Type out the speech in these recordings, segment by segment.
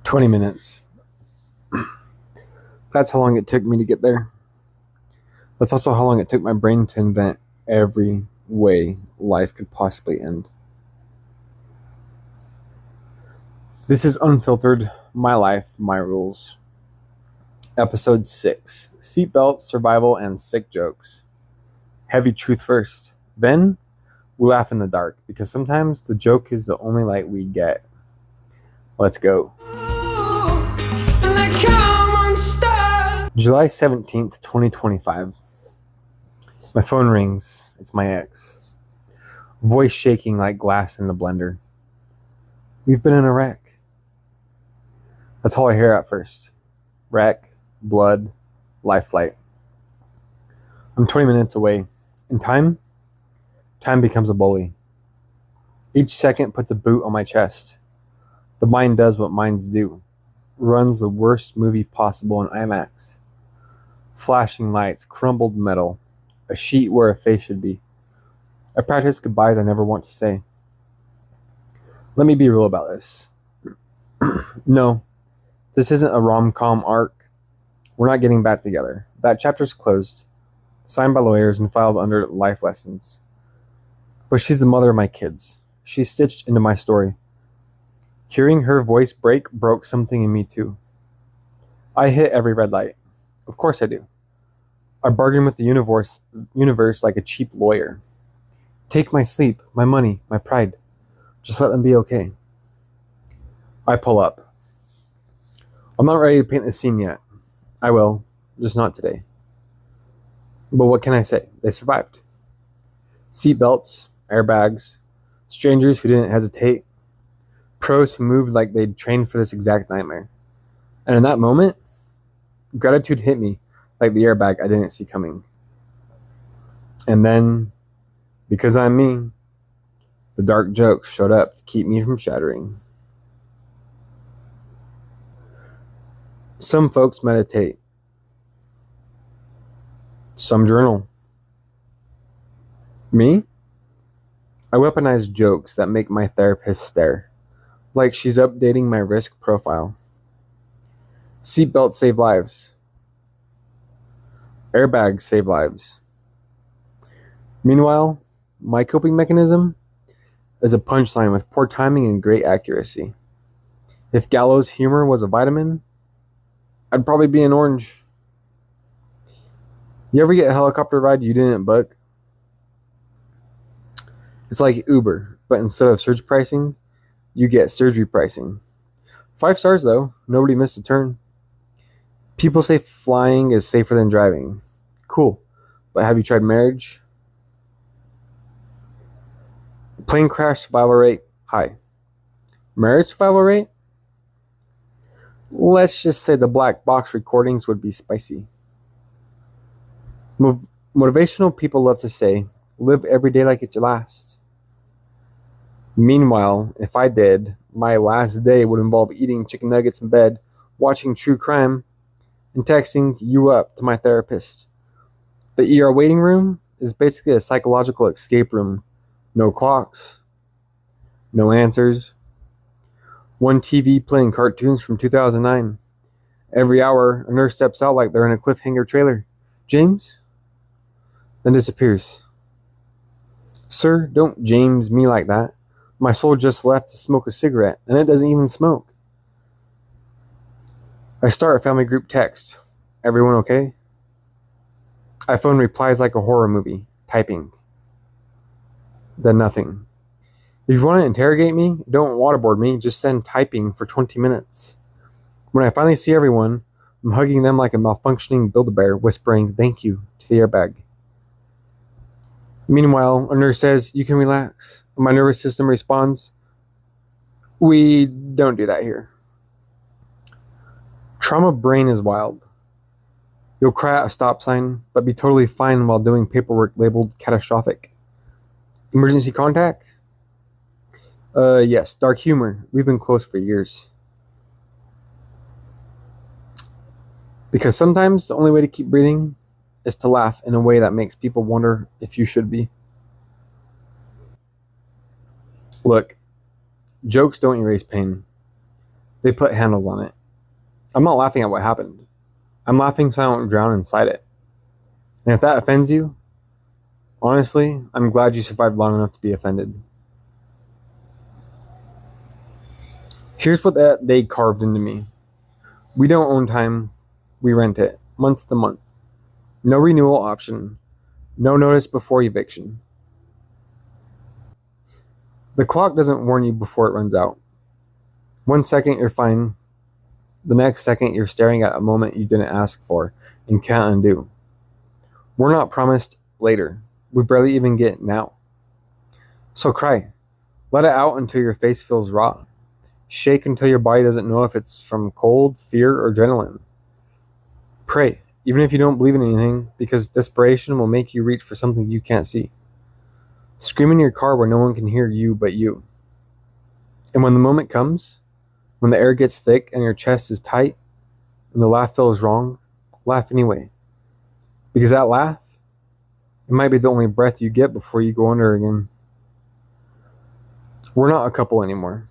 20 minutes. That's how long it took me to get there. That's also how long it took my brain to invent every way life could possibly end. This is Unfiltered, My Life, My Rules. Episode 6, Seatbelts, Survival, and Sick Jokes. Heavy truth first. Then, we laugh in the dark, because sometimes the joke is the only light we get. Let's go. July 17th, 2025. My phone rings. It's my ex. Voice shaking like glass in a blender. We've been in a wreck. That's all I hear at first. Wreck, blood, life flight. I'm 20 minutes away. And time becomes a bully. Each second puts a boot on my chest. The mind does what minds do. Runs the worst movie possible in IMAX. Flashing lights, crumbled metal, a sheet where a face should be. I practice goodbyes I never want to say. Let me be real about this. No, this isn't a rom-com arc. We're not getting back together. That chapter's closed, signed by lawyers and filed under life lessons. But she's the mother of my kids. She's stitched into my story. Hearing her voice break broke something in me too. I hit every red light. Of course I do. I bargain with the universe like a cheap lawyer. Take my sleep, my money, my pride. Just let them be okay. I pull up. I'm not ready to paint the scene yet. I will, just not today. But what can I say? They survived. Seatbelts, airbags, strangers who didn't hesitate, pros who moved like they'd trained for this exact nightmare. And in that moment, gratitude hit me like the airbag I didn't see coming. And then, because I'm me, the dark jokes showed up to keep me from shattering. Some folks meditate. Some journal. Me? I weaponize jokes that make my therapist stare, like she's updating my risk profile. Seatbelts save lives. Airbags save lives. Meanwhile, my coping mechanism is a punchline with poor timing and great accuracy. If gallows humor was a vitamin, I'd probably be an orange. You ever get a helicopter ride you didn't book? It's like Uber, but instead of surge pricing, you get surgery pricing. 5 stars though, nobody missed a turn. People say flying is safer than driving. Cool, but have you tried marriage? Plane crash survival rate, high. Marriage survival rate? Let's just say the black box recordings would be spicy. Motivational people love to say, live every day like it's your last. Meanwhile, if I did, my last day would involve eating chicken nuggets in bed, watching true crime, and texting you up to my therapist. The ER waiting room is basically a psychological escape room. No clocks. No answers. One TV playing cartoons from 2009. Every hour, a nurse steps out like they're in a cliffhanger trailer. James? Then disappears. Sir, don't James me like that. My soul just left to smoke a cigarette, and it doesn't even smoke. I start a family group text. Everyone okay? iPhone replies like a horror movie, typing. Then nothing. If you want to interrogate me, don't waterboard me, just send typing for 20 minutes. When I finally see everyone, I'm hugging them like a malfunctioning Build-A-Bear, whispering thank you to the airbag. Meanwhile, a nurse says, you can relax. My nervous system responds, we don't do that here. Trauma brain is wild. You'll cry at a stop sign, but be totally fine while doing paperwork labeled catastrophic. Emergency contact? Yes, dark humor. We've been close for years. Because sometimes the only way to keep breathing is to laugh in a way that makes people wonder if you should be. Look, jokes don't erase pain. They put handles on it. I'm not laughing at what happened. I'm laughing so I don't drown inside it. And if that offends you, honestly, I'm glad you survived long enough to be offended. Here's what that day carved into me. We don't own time. We rent it, month to month. No renewal option. No notice before eviction. The clock doesn't warn you before it runs out. 1 second you're fine. The next second you're staring at a moment you didn't ask for and can't undo. We're not promised later. We barely even get now. So cry. Let it out until your face feels raw. Shake until your body doesn't know if it's from cold, fear, or adrenaline. Pray, even if you don't believe in anything, because desperation will make you reach for something you can't see. Scream in your car where no one can hear you but you. And when the moment comes, when the air gets thick and your chest is tight, and the laugh feels wrong, laugh anyway. Because that laugh, it might be the only breath you get before you go under again. We're not a couple anymore.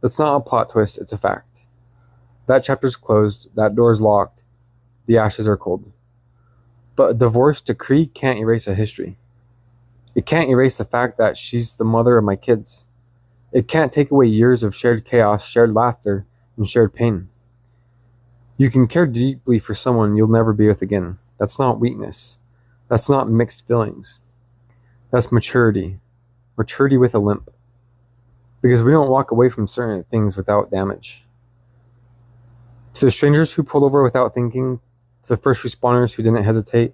That's not a plot twist, it's a fact. That chapter's closed, that door's locked, the ashes are cold. But a divorce decree can't erase a history. It can't erase the fact that she's the mother of my kids. It can't take away years of shared chaos, shared laughter, and shared pain. You can care deeply for someone you'll never be with again. That's not weakness. That's not mixed feelings. That's maturity. Maturity with a limp. Because we don't walk away from certain things without damage. To the strangers who pulled over without thinking, to the first responders who didn't hesitate,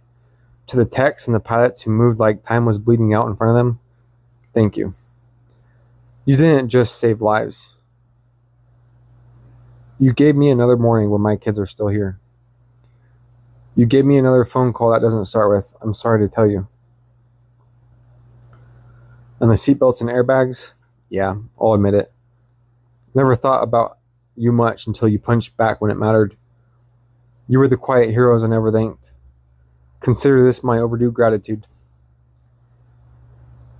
to the techs and the pilots who moved like time was bleeding out in front of them, thank you. You didn't just save lives. You gave me another morning where my kids are still here. You gave me another phone call that doesn't start with, "I'm sorry to tell you." And the seatbelts and airbags, yeah, I'll admit it. Never thought about you much until you punched back when it mattered. You were the quiet heroes I never thanked. Consider this my overdue gratitude.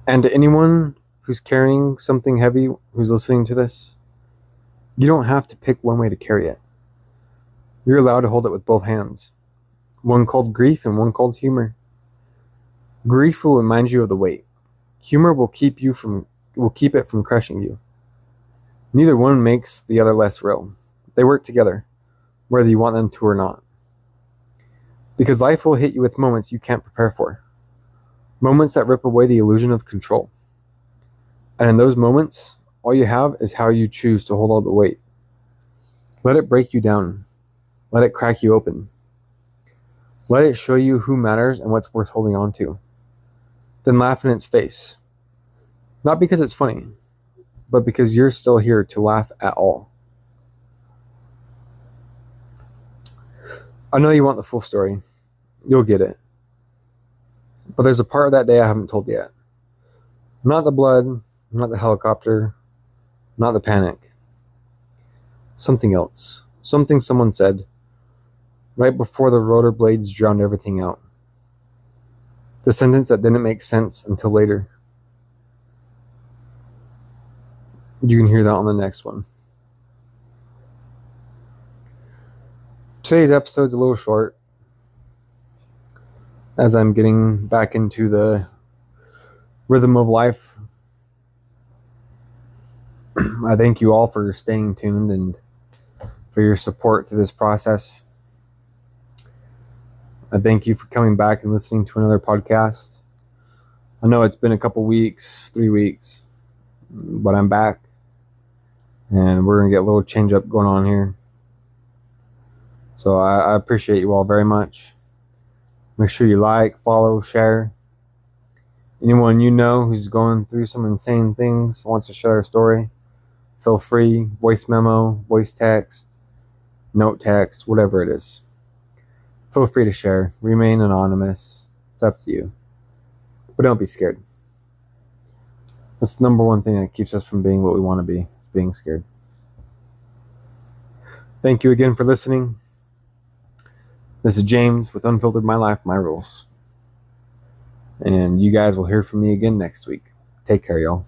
And to anyone who's carrying something heavy, who's listening to this, you don't have to pick one way to carry it. You're allowed to hold it with both hands. One called grief and one called humor. Grief will remind you of the weight. Humor will keep it from crushing you. Neither one makes the other less real. They work together, whether you want them to or not. Because life will hit you with moments you can't prepare for. Moments that rip away the illusion of control. And in those moments, all you have is how you choose to hold all the weight. Let it break you down. Let it crack you open. Let it show you who matters and what's worth holding on to. Then laugh in its face. Not because it's funny, but because you're still here to laugh at all. I know you want the full story. You'll get it. But there's a part of that day I haven't told yet. Not the blood, not the helicopter, not the panic. Something else. Something someone said right before the rotor blades drowned everything out. The sentence that didn't make sense until later. You can hear that on the next one. Today's episode's a little short, as I'm getting back into the rhythm of life. I thank you all for staying tuned and for your support through this process. I thank you for coming back and listening to another podcast. I know it's been a couple weeks, 3 weeks, but I'm back. And we're going to get a little change up going on here. So I appreciate you all very much. Make sure you like, follow, share. Anyone you know who's going through some insane things, wants to share their story, feel free. Voice memo, voice text, note text, whatever it is. Feel free to share. Remain anonymous. It's up to you. But don't be scared. That's the number one thing that keeps us from being what we want to be, is being scared. Thank you again for listening. This is James with Unfiltered, My Life, My Rules. And you guys will hear from me again next week. Take care, y'all.